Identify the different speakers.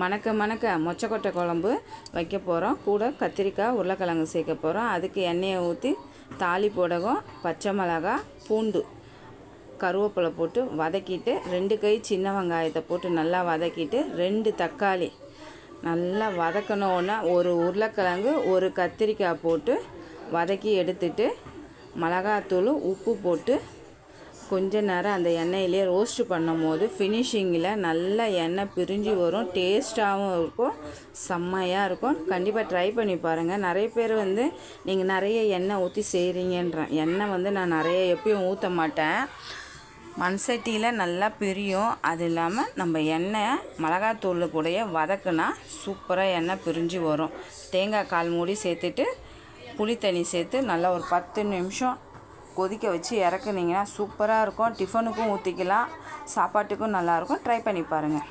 Speaker 1: மணக்க மணக்க மொச்சக்கொட்டை குழம்பு வைக்க போகிறோம். கூட கத்திரிக்காய் உருளைக்கிழங்கு சேர்க்க போகிறோம். அதுக்கு எண்ணெயை ஊற்றி தாளி போடவும் பச்சை மிளகாய் பூண்டு கருவேப்பிலை போட்டு வதக்கிட்டு 2 கை சின்ன வெங்காயத்தை போட்டு நல்லா வதக்கிட்டு 2 தக்காளி நல்லா வதக்கணுன்னா ஒரு உருளைக்கிழங்கு ஒரு கத்திரிக்காய் போட்டு வதக்கி எடுத்துட்டு மிளகாத்தூள் உப்பு போட்டு கொஞ்ச நேரம் அந்த எண்ணெயிலே ரோஸ்ட் பண்ணும் போது ஃபினிஷிங்கில் நல்லா எண்ணெய் பிரிஞ்சு வரும். டேஸ்ட்டாகவும் இருக்கும், செம்மையாக இருக்கும். கண்டிப்பாக ட்ரை பண்ணி பாருங்கள். நிறைய பேர் நீங்கள் நிறைய எண்ணெய் ஊற்றி செய்கிறீங்கன்றேன். எண்ணெய் நான் நிறைய எப்பயும் ஊற்ற மாட்டேன். மண் சட்டியில் நல்லா பிரியும். அது இல்லாமல் நம்ம எண்ணெய் மிளகாத்தூள் கூடயே வதக்குனா சூப்பராக எண்ணெய் பிரிஞ்சு வரும். தேங்காய் 1/4 மூடி சேர்த்துட்டு புளி தண்ணி சேர்த்து நல்லா ஒரு 10 நிமிஷம் கொதிக்க வச்சு இறக்குனீங்கன்னா சூப்பராக இருக்கும். டிஃபனுக்கும் ஊற்றிக்கலாம், சாப்பாட்டுக்கும் நல்லாயிருக்கும். ட்ரை பண்ணி பாருங்கள்.